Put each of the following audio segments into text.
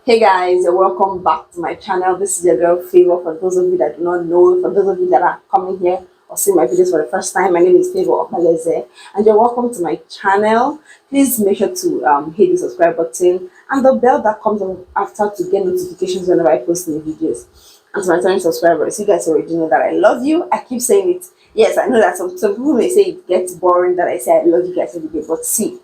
Hey guys, and welcome back to my channel. This is your girl Favour. For those of you that do not know, for those of you that are coming here or seeing my videos for the first time, my name is Favour Okpaleze, and you're welcome to my channel. Please make sure to hit the subscribe button and the bell that comes on after to get notifications whenever I post new videos. And to my returning subscribers, you guys already know that I love you. I keep saying it. Yes, I know that some people may say it gets boring that I say I love you guys every day, but see,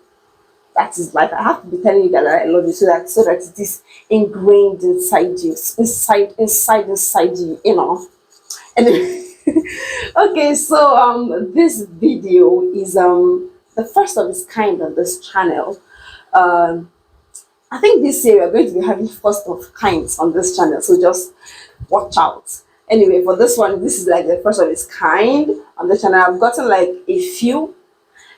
that is life. I have to be telling you that I love you so that it is ingrained inside you, inside you, you know. Anyway, okay, so this video is the first of its kind on this channel. Um, I think this year we're going to be having first of kinds on this channel, so just watch out. Anyway, for this one, this is like the first of its kind on the channel. I've gotten like a few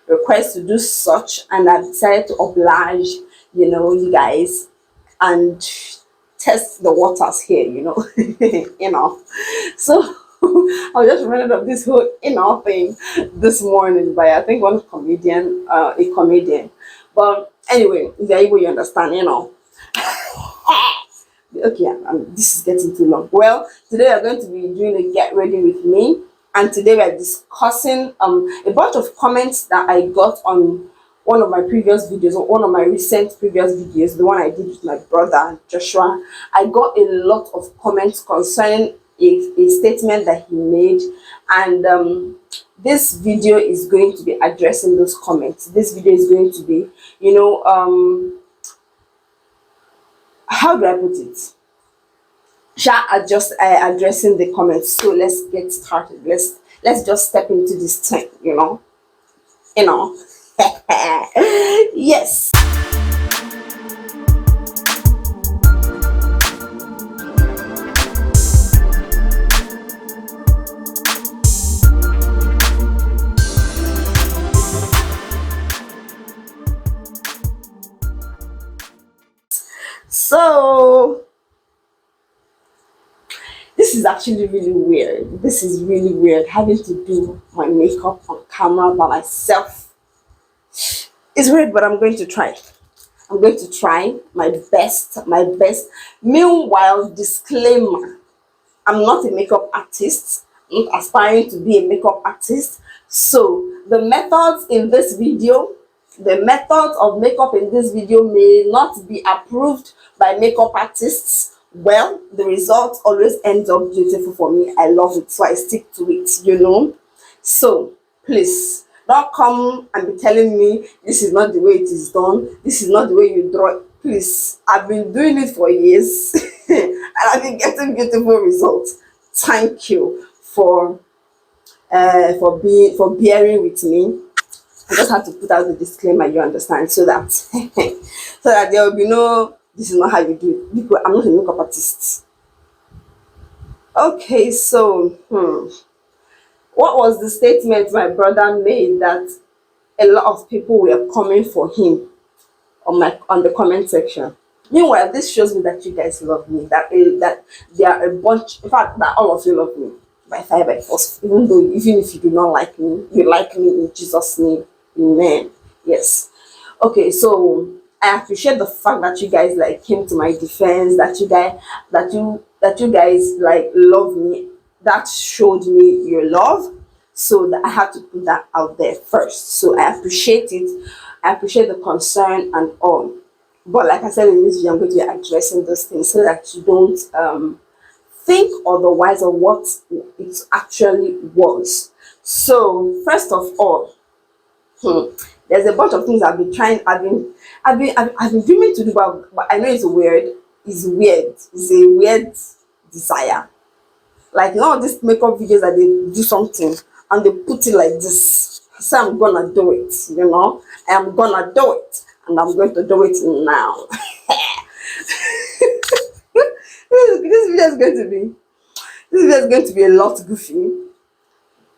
request to do such, and I decided to oblige, you guys, and test the waters here, you know. So I was just reminded of this whole thing this morning by I think one comedian, a comedian. But anyway, if you're able, you understand. Okay, this is getting too long. Well, today we're going to be doing a get ready with me, and today we're discussing a bunch of comments that I got on one of my previous videos, or one of my recent previous videos, the one I did with my brother Joshua. I got a lot of comments concerning a statement that he made, and this video is going to be addressing those comments. This video is going to be, how do I put it? Addressing the comments. So let's get started. Let's just step into this thing, you know. Yes. So this is actually really weird. This is really weird, having to do my makeup on camera by myself. It's weird, but I'm going to try. I'm going to try my best, my best. Meanwhile, disclaimer, I'm not a makeup artist. I'm not aspiring to be a makeup artist. So the methods in this video, the methods of makeup in this video may not be approved by makeup artists. Well, the result always ends up beautiful for me. I love it, so I stick to it. So please don't come and be telling me this is not the way it is done, this is not the way you draw it. Please, I've been doing it for years and I've been getting beautiful results. Thank you for bearing with me. I just have to put out the disclaimer, you understand, so that so that there will be no, this is not how you do it, because I'm not a makeup artist. Okay, so what was the statement my brother made that a lot of people were coming for him on the comment section? Meanwhile, this shows me that you guys love me, that there are a bunch, in fact, that all of you love me by fire by force, even if you do not like me, you like me in Jesus' name. Amen. Yes. Okay, so I appreciate the fact that you guys like came to my defense, that you guys like love me. That showed me your love. So that I had to put that out there first. So I appreciate it. I appreciate the concern and all. But like I said in this video, I'm going to be addressing those things so that you don't think otherwise of what it actually was. So first of all, there's a bunch of things I've been dreaming to do, but I know it's weird. It's weird. It's a weird desire. Like, these makeup videos that they do something and they put it like this. So I'm gonna do it, I'm gonna do it, and I'm going to do it now. This video is going to be a lot goofy.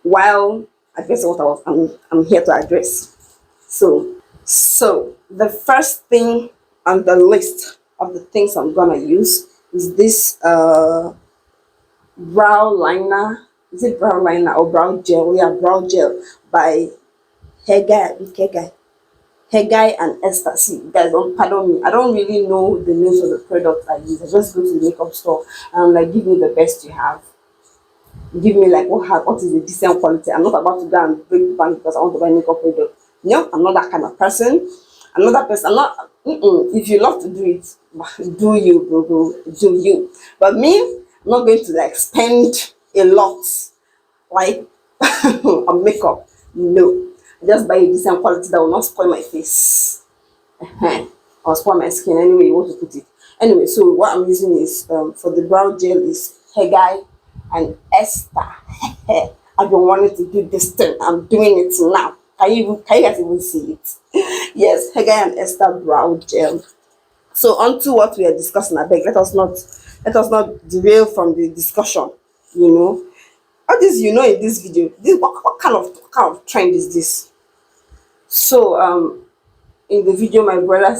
While addressing what I'm here to address. So the first thing on the list of the things I'm gonna use is this brow liner. Is it brow liner or brow gel? Yeah, brow gel by Kega. Guy and Esther. See, guys, don't pardon me. I don't really know the names of the products I use. I just go to the makeup store and I'm like, give me the best you have. Give me like what is the decent quality. I'm not about to go and break the bank because I want to buy makeup product. No, I'm not that kind of person. I'm not that person. I'm not. If you love to do it, do you, go, do you. But me, I'm not going to like spend a lot like on makeup. No, just buy a decent quality that will not spoil my face. Or spoil my skin anyway you want to put it. Anyway, so what I'm using is for the brow gel is Guy and Esther. I've been wanting to do this thing. I'm doing it now. Can you guys even see it? Yes, Guy and Esther brow gel. So on to what we are discussing. I beg, let us not derail from the discussion. You know, all this in this video. This what kind of trend is this? So in the video, my brother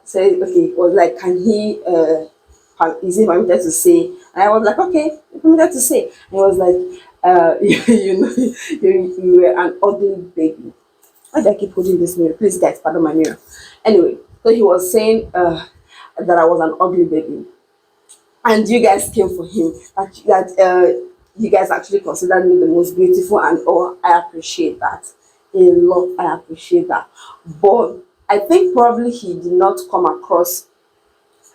said, okay, was like, can he is it permitted to say? And I was like, okay, it's permitted to say. And he was like, you were an ugly baby. Why do I keep holding this mirror? Please, guys, pardon my mirror. Anyway, so he was saying that I was an ugly baby, and you guys came for him. That you guys actually considered me the most beautiful, and oh, I appreciate that a lot. I appreciate that, but I think probably he did not come across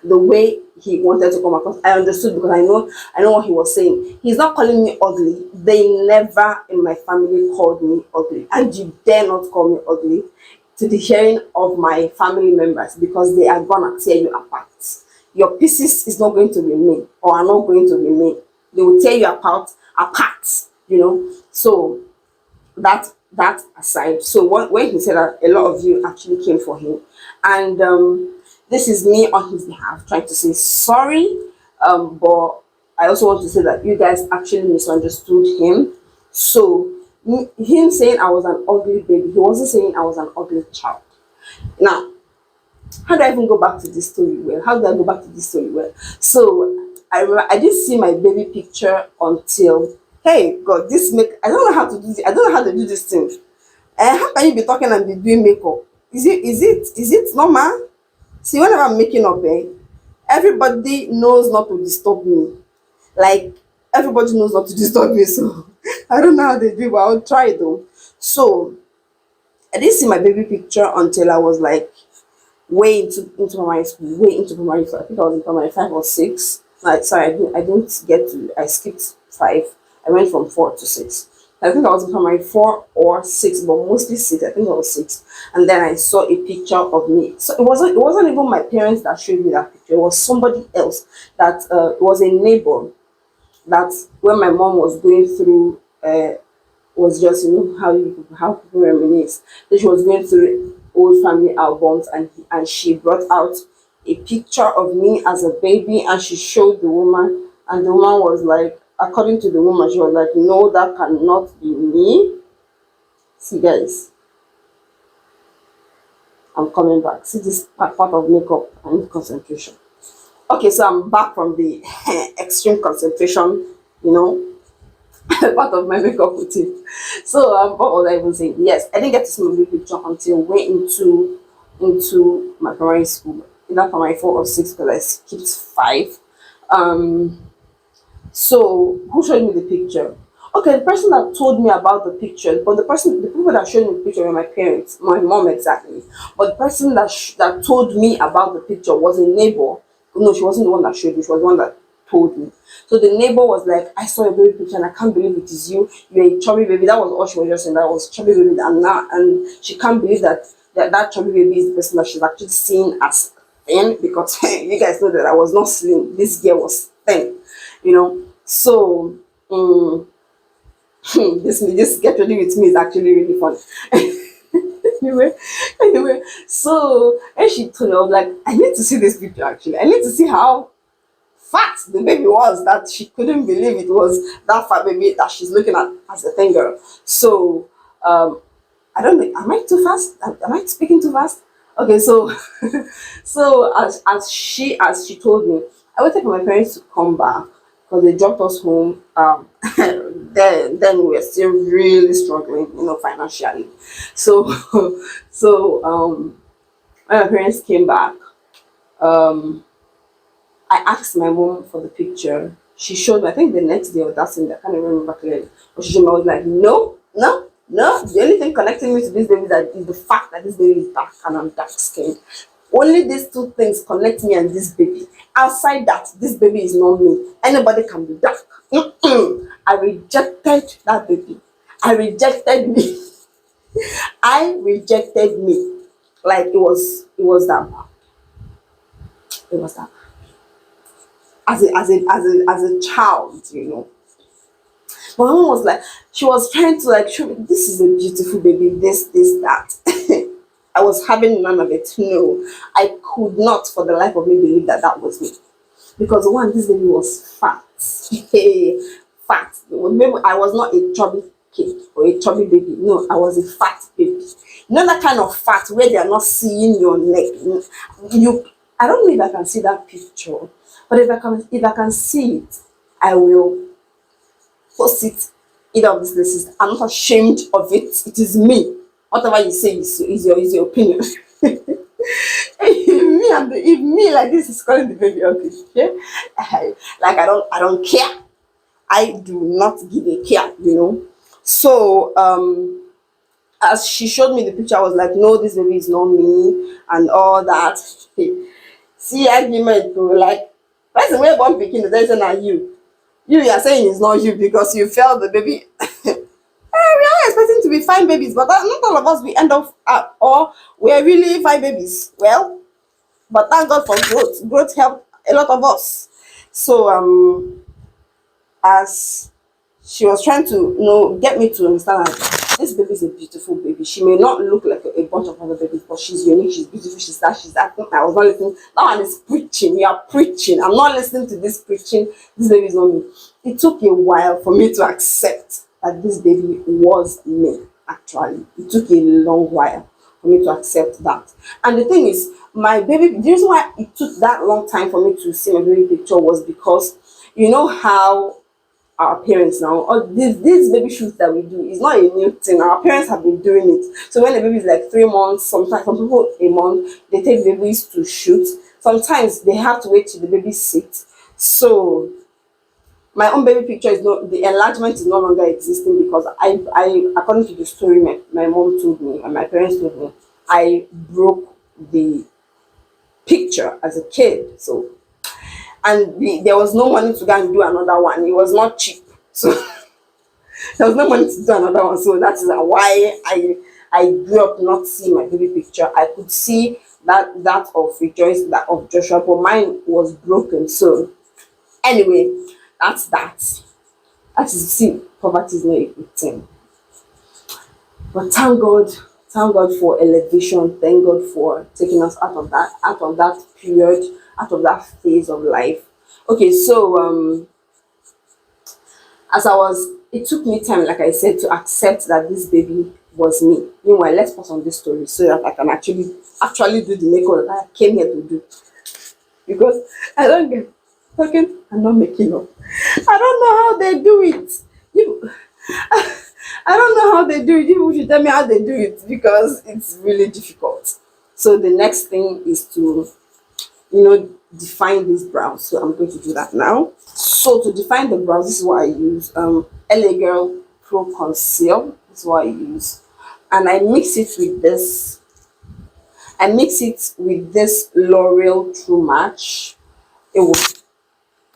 the way he wanted to come across. I understood because I know what he was saying. He's not calling me ugly. They never in my family called me ugly, and you dare not call me ugly to the hearing of my family members because they are gonna tear you apart. Your pieces is not going to remain or are not going to remain. They will tear you apart. So that aside, so when he said that, a lot of you actually came for him, and this is me on his behalf trying to say sorry, but I also want to say that you guys actually misunderstood him. So him saying I was an ugly baby, he wasn't saying I was an ugly child. Now, how do I even go back to this story well? How do I go back to this story well? So I remember I didn't see my baby picture until, hey God, I don't know how to do this. I don't know how to do this thing. How can you be talking and be doing makeup? Is it normal? See, whenever I'm making up, everybody knows not to disturb me. Like, everybody knows not to disturb me, so I don't know how they do, but I'll try though. So I didn't see my baby picture until I was like way into primary school, way into primary school. I think I was in primary 5 or 6. Like, sorry, I didn't get to. I skipped 5. I went from 4 to 6. I think I was in primary 4 or 6, but mostly 6. I think I was 6, and then I saw a picture of me. So it wasn't even my parents that showed me that picture. It was somebody else. That it was a neighbor. That when my mom was going through, was just how people reminisce. So she was going through old family albums, and she brought out a picture of me as a baby, and she showed the woman, and the woman was like, according to the woman, she was like, no, that cannot be me. See, guys, I'm coming back. See this part of makeup. I need concentration. Okay, so I'm back from the extreme concentration, part of my makeup routine. So what was I even saying? Yes, I didn't get to see my baby picture until way into my primary school, either primary 4 or 6, because I skipped 5. So who showed me the picture? Okay, the person that told me about the picture, but the people that showed me the picture were my parents, my mom exactly. But the person that told me about the picture was a neighbor. No, she wasn't the one that showed me. She was the one that told me. So the neighbor was like, I saw your baby picture and I can't believe it is you. You're a chubby baby. That was all she was just saying. That was chubby baby, and she can't believe that chubby baby is the person that she's actually seen as thin, because you guys know that I was not slim. This girl was thin, So this get ready with me is actually really fun. anyway, so and she told me, I was like, I need to see this picture actually. I need to see how fat the baby was, that she couldn't believe it was that fat baby that she's looking at as a thin girl. So I don't know, am I too fast? Am I speaking too fast? Okay, so so as she told me, I waited for my parents to come back because they dropped us home. Then we were still really struggling, financially. So when my parents came back, um, I asked my mom for the picture. She showed me, I think the next day or that same day, I can't remember clearly. But she showed me, I was like, no, no, no. The only thing connecting me to this baby is the fact that this baby is dark and I'm dark skinned. Only these two things connect me and this baby. Outside that, this baby is not me. Anybody can be dark. I rejected that baby. I rejected me. I rejected me. Like it was that bad. It was that as a child. My mom was like, she was trying to like show me this is a beautiful baby, this, that. I was having none of it. No, I could not for the life of me believe that that was me. Because one, this baby was fat. Fat. Maybe I was not a chubby kid or a chubby baby. No, I was a fat baby. Not that kind of fat where they are not seeing your neck. I don't know if I can see that picture, but if I can see it, I will post it either of these places. I'm not ashamed of it. It is me. Whatever you say is your opinion. If me like this is calling the baby ugly, okay? Like I don't care. I do not give a care. So as she showed me the picture, I was like, no, this baby is not me and all that. See argument to like person wey born pikin dey tell you say na you. You are saying it's not you because you felt the baby. We are expecting to be fine babies, but not all of us we end up or we are really fine babies. Well, but thank God for growth. Growth helped a lot of us. So as she was trying to get me to understand that this baby is a beautiful baby. She may not look like a bunch of other babies, but she's unique, she's beautiful, she's that, she's that. I was not listening. That one is preaching. You are preaching. I'm not listening to this preaching. This baby is not me. It took a while for me to accept that this baby was me, actually. It took a long while for me to accept that. And the thing is, my baby, the reason why it took that long time for me to see my baby picture was because you know how our parents now, or these baby shoots that we do is not a new thing. Our parents have been doing it. So when the baby is like 3 months, sometimes some people a month, they take babies to shoot. Sometimes they have to wait till the baby sits. So my own baby picture is not, the enlargement is no longer existing because I according to the story my mom told me and my parents told me, I broke the picture as a kid. So and there was no money to go and do another one. It was not cheap, so there was no money to do another one. So that is why I grew up not seeing my baby picture. I could see that of Rejoice, that of Joshua, but mine was broken. So anyway, that's that. That is, see, poverty is not a good thing. But thank God for elevation. Thank God for taking us out of that period, out of that phase of life. Okay, so it took me time, like I said, to accept that this baby was me. Meanwhile, let's pause on this story so that I can actually do the makeup that I came here to do. Because I don't get talking and not making up. I don't know how they do it. I don't know how they do it. You should tell me how they do it because it's really difficult. So the next thing is to, define this brows. So I'm going to do that now. So to define the brows, this is what I use. LA Girl Pro Conceal. This is what I use, and I mix it with this. L'Oreal True Match. It was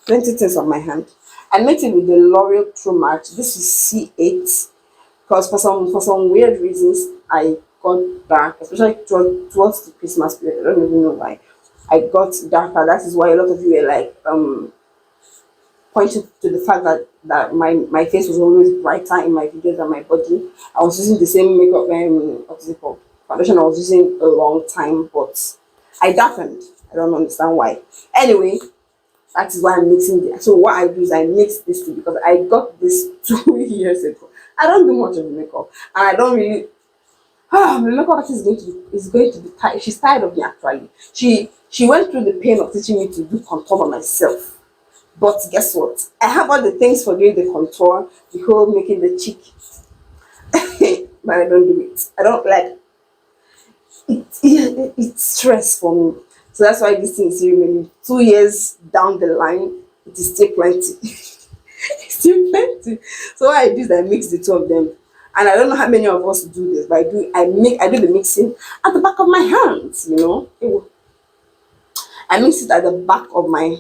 20 things on my hand. I mix it with the L'Oreal True Match. This is C8 because for some weird reasons I got dark, especially towards the Christmas period. I don't even know why I got darker. That is why a lot of you were like pointing to the fact that my face was always brighter in my videos than my body. I was using the same makeup what's it called? Foundation I was using a long time, but I darkened. I don't understand why. Anyway, that is why I'm mixing it. So what I do is I mix this two because I got this 2 years ago. I don't do much of the makeup, and I don't really. The makeup artist is going to be tired. She's tired of me actually. She went through the pain of teaching me to do contour by myself. But guess what? I have all the things for doing the contour, the whole making the cheek, but I don't do it. I don't like it's stress for me. So that's why this thing is remaining 2 years down the line. It is still plenty. It's still plenty. So what I do is I mix the two of them. And I don't know how many of us do this, but I do the mixing at the back of my hands, you know. I mix it at the back of my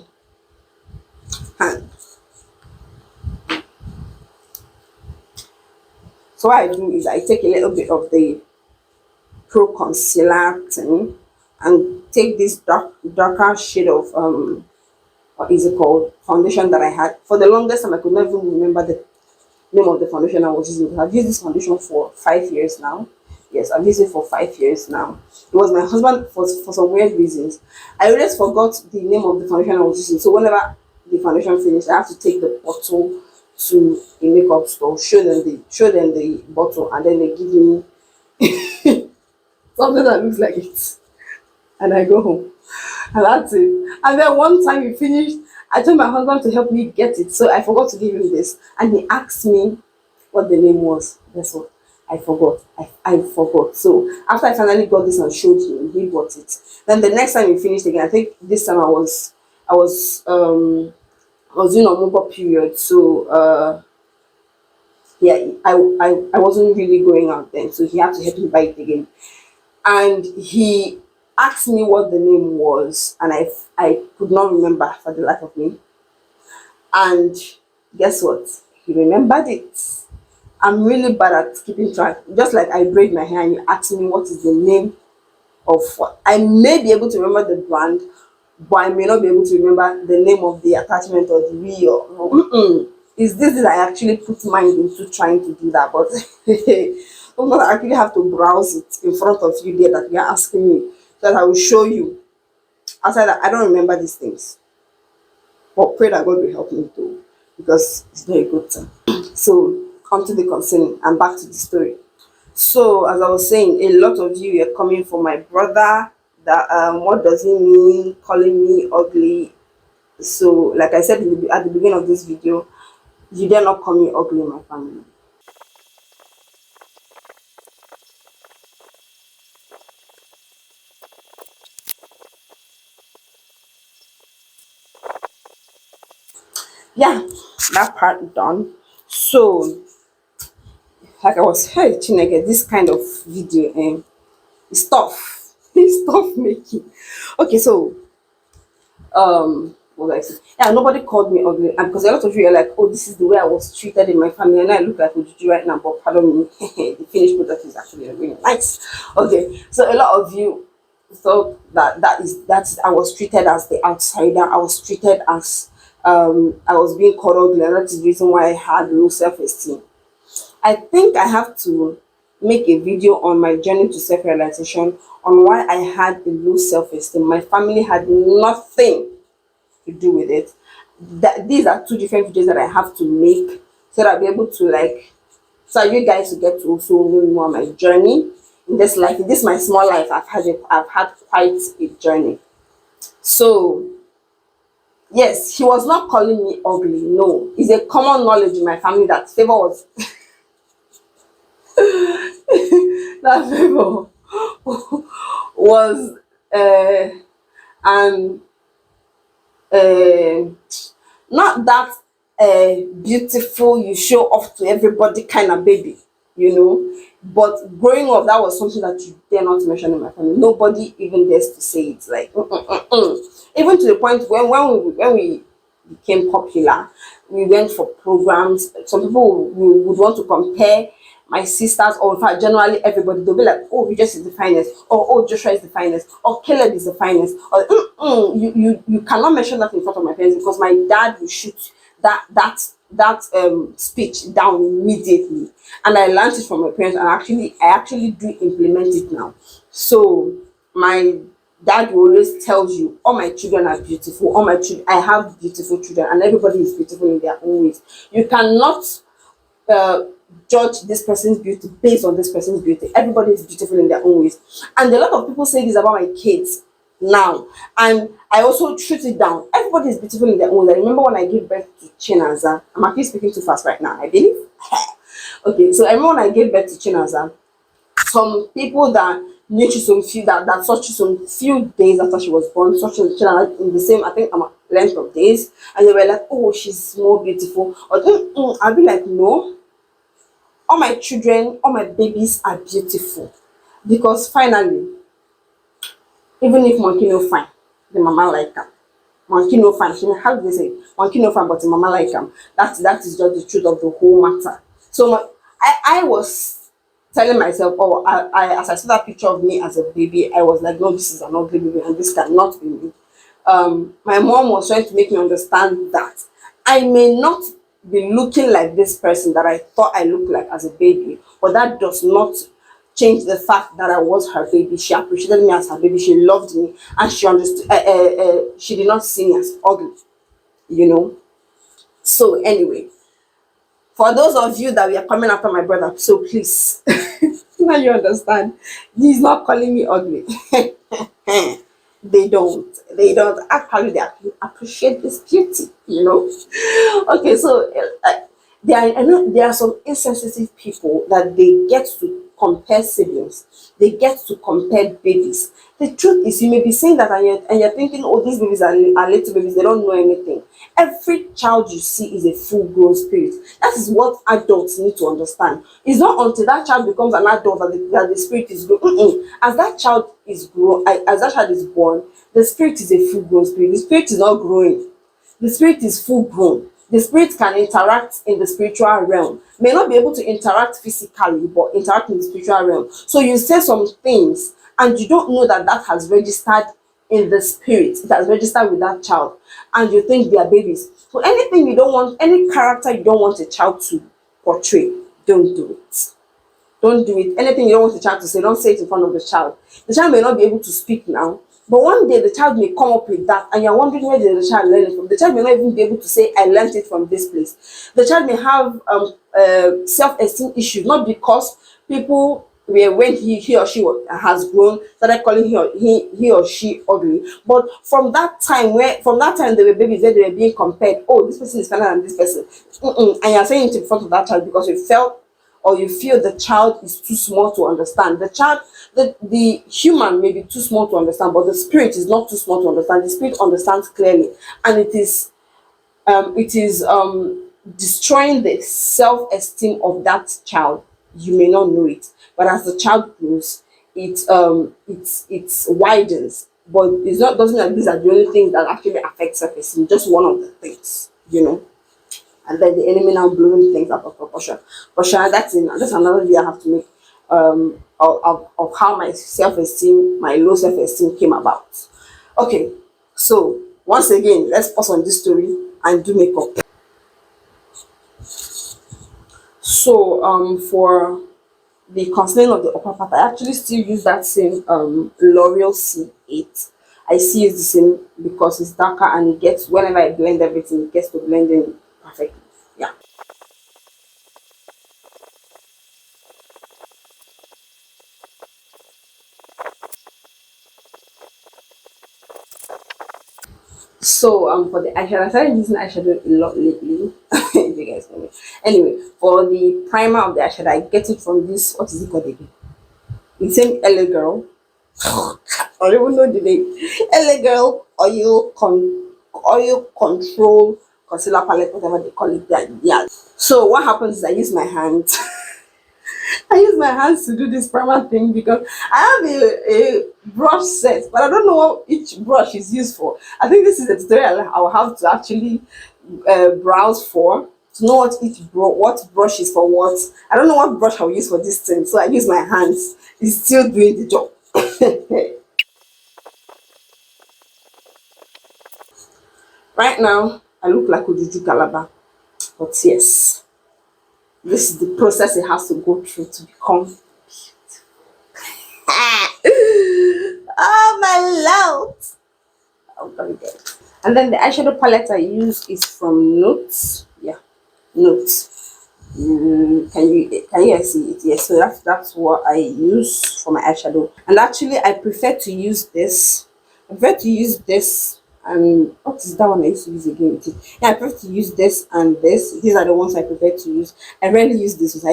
hand. So what I do is I take a little bit of the pro concealer thing and take this darker shade of what is it called, foundation that I had. For the longest time I could not even remember the name of the foundation I was using. I've used this foundation for 5 years now. Yes, I've used it for 5 years now. It was my husband for some weird reasons. I always forgot the name of the foundation I was using. So whenever the foundation finished, I have to take the bottle to a makeup store, show them the bottle, and then they give me something that looks like it. And I go home. And that's it. And then one time we finished, I told my husband to help me get it. So I forgot to give him this. And he asked me what the name was. Guess what? I forgot. I forgot. So after I finally got this and showed him, he bought it. Then the next time we finished again, I think this time I was doing a mobile period. So yeah, I wasn't really going out then. So he had to help me buy it again. And he asked me what the name was, and I could not remember for the life of me. And guess what? He remembered it. I'm really bad at keeping track. Just like I braid my hair and you ask me what is the name of what. I may be able to remember the brand, but I may not be able to remember the name of the attachment or the wheel. Is this that I actually put mind into trying to do that? But sometimes I actually have to browse it in front of you there that you're asking me, so that I will show you. Outside that, I don't remember these things. But pray that God will help me too, because it's not a good thing. So, on to the concerning and back to the story. So, as I was saying, a lot of you are coming for my brother. That what does he mean calling me ugly? So, like I said at the beginning of this video, you dare not call me ugly in my family. Yeah, that part done. So, like I was, hey Chineke, this kind of video is tough. It's tough making. Okay, so what do I say? Yeah, nobody called me ugly, and because a lot of you are like, oh, this is the way I was treated in my family, and I look like Ojiji right now, but pardon me, the finished product is actually really nice. Okay, so a lot of you thought that I was treated as the outsider. I was treated as I was being called ugly, and that is the reason why I had low self-esteem. I think I have to make a video on my journey to self-realization, on why I had a low self-esteem. My family had nothing to do with it. These are two different videos that I have to make, so that I'll be able to so you guys will get to also know more my journey in this life. In this my small life, I've had quite a journey. So yes, he was not calling me ugly. No, it's a common knowledge in my family that Favour was that Favour was an not that beautiful, you show off to everybody kind of baby, you know. But growing up, that was something that you dare not mention in my family. Nobody even dares to say it. Like even to the point when we became popular, we went for programs. Some people would want to compare my sisters, or in fact generally everybody. They'll be like, oh, Regis is the finest, or oh, Joshua is the finest, or Caleb is the finest, or you cannot mention that in front of my parents, because my dad will shoot that speech down immediately. And I learned it from my parents, and I actually do implement it now. So my dad will always tells you, all my children are beautiful, all my children, I have beautiful children, and everybody is beautiful in their own ways. You cannot uh, judge this person's beauty based on this person's beauty. Everybody is beautiful in their own ways. And a lot of people say this about my kids. now. And I also shoot it down. Everybody is beautiful in their own. I remember when I gave birth to Chinaza. I'm actually speaking too fast right now, I believe. Okay, so I remember when I gave birth to Chinaza, some people that knew she some few that saw she some few days after she was born, saw she in the same, I think, length of days, and they were like, "Oh, she's more beautiful." Or I'll be like, "No, all my children, all my babies are beautiful, because finally, even if monkey no fine, the mama like am. Monkey no fine. How do they say? Monkey no fine, but the mama like am. That is just the truth of the whole matter. So I was telling myself, oh, as I saw that picture of me as a baby, I was like, no, this is an ugly baby, and this cannot be me. My mom was trying to make me understand that I may not be looking like this person that I thought I looked like as a baby, but that does not change the fact that I was her baby. She appreciated me as her baby. She loved me, and she understood. She did not see me as ugly, you know. So anyway, for those of you that were coming after my brother, so please, now you understand. He's not calling me ugly. They don't. They don't. Actually, they appreciate this beauty, you know. Okay, so I know there are some insensitive people that they get to compare siblings. They get to compare babies. The truth is, you may be saying that, and you're thinking, oh, these babies are little babies, they don't know anything. Every child you see is a full grown spirit. That is what adults need to understand. It's not until that child becomes an adult that the spirit is grown. As that child is grown, as that child is born, the spirit is a full grown spirit. The spirit is not growing. The spirit is full grown. The spirit can interact in the spiritual realm. May not be able to interact physically, but interact in the spiritual realm. So you say some things and you don't know that that has registered in the spirit. It has registered with that child, and you think they are babies. So anything you don't want, any character you don't want a child to portray, don't do it. Don't do it. Anything you don't want the child to say, don't say it in front of the child. The child may not be able to speak now, but one day the child may come up with that, and you're wondering where did the child learn it from. The child may not even be able to say, I learned it from this place. The child may have self-esteem issues, not because people where when he or she has grown started calling he or she ugly, but from that time they were babies, where they were being compared. Oh, this person is better than this person. And you're saying it in front of that child because you felt or you feel the child is too small to understand. The human may be too small to understand, but the spirit is not too small to understand. The spirit understands clearly, and it is destroying the self-esteem of that child. You may not know it, but as the child grows, it widens. But it's not doesn't mean that these are the only things that actually affect self-esteem. Just one of the things, you know. And then the enemy now blowing things out of proportion. But sure, that's another video I have to make of how my self-esteem, my low self-esteem came about. Okay, so once again, let's pause on this story and do makeup. So for the concealing of the upper part, I actually still use that same L'Oreal C8. I still use the same because it's darker and it gets, whenever I blend everything, it gets to blend in perfectly. Yeah. So for the eyeshadow, I started using eyeshadow a lot lately. If you guys know me. Anyway, for the primer of the eyeshadow, I get it from this. What is it called again? It's same LA Girl. I don't even know the name. LA Girl oil control concealer palette, whatever they call it. Yeah. So what happens is I use my hands. I use my hands to do this primer thing because I have a brush set, but I don't know what each brush is used for. I think this is a tutorial I will have to actually browse for to know what brush is for what. I don't know what brush I'll use for this thing, so I use my hands. It's still doing the job. Right now, I look like Ojuju Calabar, but yes, this is the process it has to go through to become. Oh my lord! Oh, very good. And then the eyeshadow palette I use is from Notes. Yeah, Notes. Can you guys see it? Yes. So that's what I use for my eyeshadow. And actually, I prefer to use this I prefer to use this and what is that one I used to use again? Yeah, I prefer to use this and this. These are the ones I prefer to use. I rarely use this ones.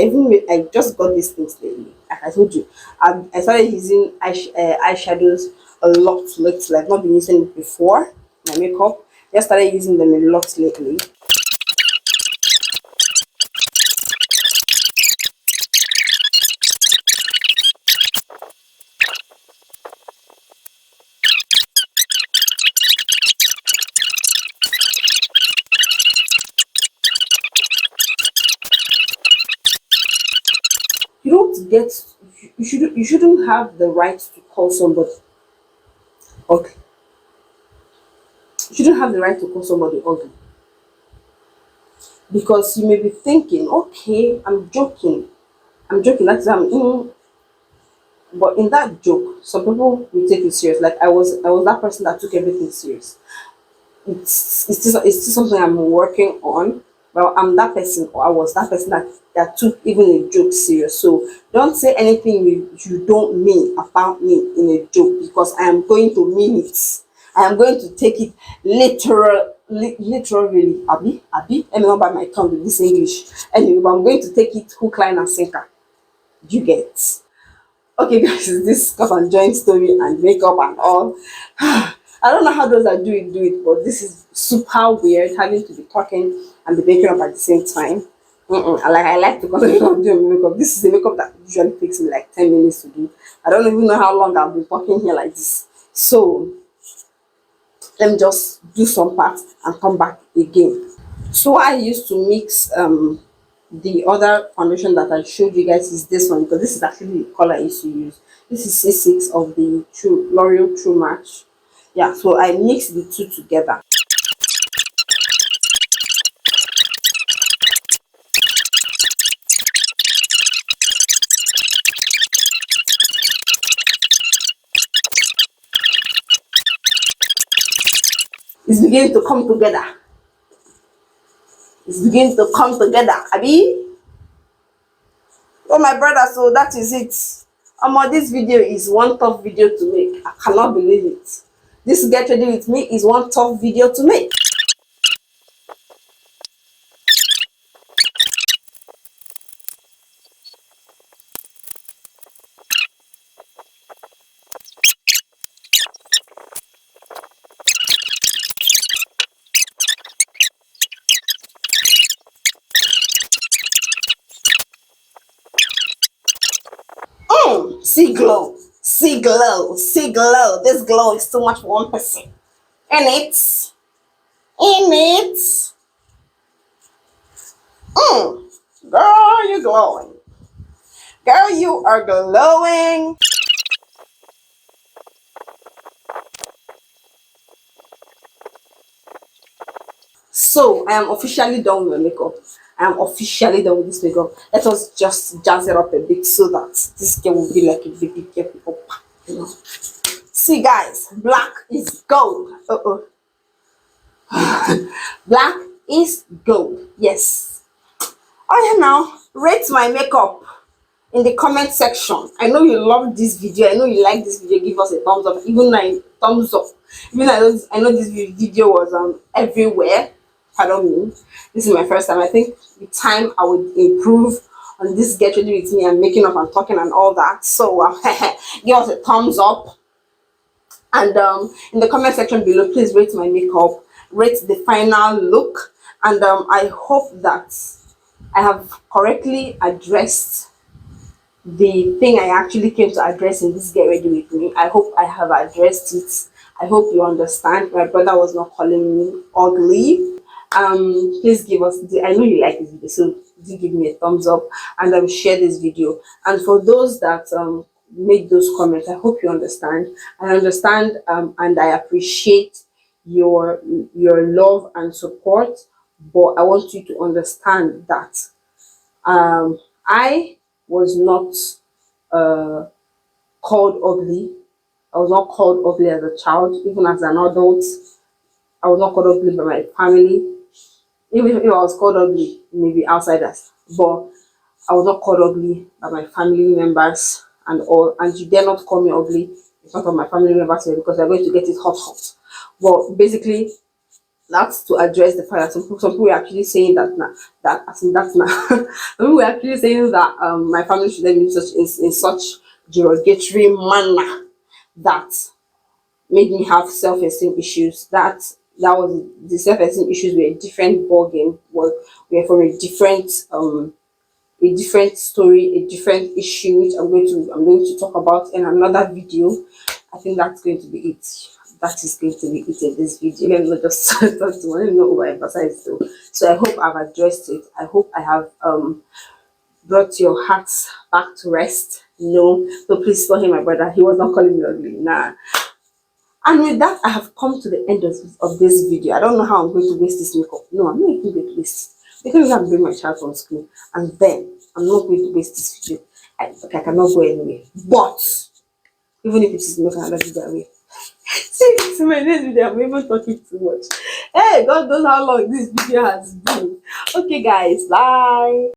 I just got these things lately. Like I told you, I started using eyeshadows a lot lately. I've not been using it before. My makeup. Just started using them a lot lately. You don't get. You shouldn't have the right to call somebody. Okay. You shouldn't have the right to call somebody ugly because you may be thinking, okay, I'm joking. I'm joking. That's but in that joke, some people will take it serious. Like I was that person that took everything serious. It's still something I'm working on. Well, I'm that person, or I was that person that took even a joke serious. So don't say anything you don't mean about me in a joke because I am going to mean it. I am going to take it literally. Let me not bite my tongue with this English. Anyway, but I'm going to take it hook, line, and sinker. You get. Okay, guys, this cup and joint story and makeup and all. I don't know how those that do it, but this is super weird having to be talking and be making up at the same time. I like to concentrate on doing makeup. This is the makeup that usually takes me like 10 minutes to do. I don't even know how long I've been talking here like this. So let me just do some parts and come back again. So what I used to mix the other foundation that I showed you guys is this one because this is actually the color I used to use. This is C6 of the True L'Oreal True Match. Yeah, so I mixed the two together. It's beginning to come together. It's beginning to come together. Abi? Oh my brother, so that is it. This video is one tough video to make. I cannot believe it. This get ready with me is one tough video to make. See glow, see glow, see glow. This glow is too much for one person. In it, in it. Girl, you glowing. Girl, you are glowing. So I am officially done with my makeup. I am officially done with this makeup. Let us just jazz it up a bit so that this girl will be like a baby girl. You know. See guys, black is gold. Black is gold. Yes. Oh yeah, now rate my makeup in the comment section. I know you love this video. I know you like this video. Give us a thumbs up. Even a thumbs up. Even I know this video was everywhere. Pardon me. This is my first time. I think with time I would improve on this get ready with me and making up and talking and all that. So give us a thumbs up. And in the comment section below, please rate my makeup, rate the final look, and I hope that I have correctly addressed the thing I actually came to address in this get ready with me. I hope I have addressed it. I hope you understand. My brother was not calling me ugly. Please give us, I know you like this video, so do give me a thumbs up and share this video. And for those that made those comments, I hope you understand. I understand and I appreciate your love and support, but I want you to understand that I was not called ugly. I was not called ugly as a child, even as an adult. I was not called ugly by my family. Even if I was called ugly, maybe outsiders, but I was not called ugly by my family members and all. And you dare not call me ugly front of my family members here because we're going to get it hot hot. Well, basically, that's to address the fact that some people were actually saying that now that as in that now some people were actually saying that my family should be in such derogatory manner that made me have self-esteem issues. That was the self-esteem issues were a different ball game. Were from a different story, a different issue, which I'm going to talk about in another video. I think that's going to be it. That is going to be it in this video. Let me not just talk to one, let me not overemphasize though. So I hope I've addressed it. I hope I have brought your hearts back to rest. No, so please tell him, my brother, he was not calling me ugly. Nah. And with that, I have come to the end of this video. I don't know how I'm going to waste this makeup. No, I'm not even going to waste it. Because I'm bring my child from school, and then I'm not going to waste this video. I cannot go anywhere. But even if it is not another video away. See you to my next video. I'm even talking too much. Hey, God knows how long this video has been. Okay, guys, bye.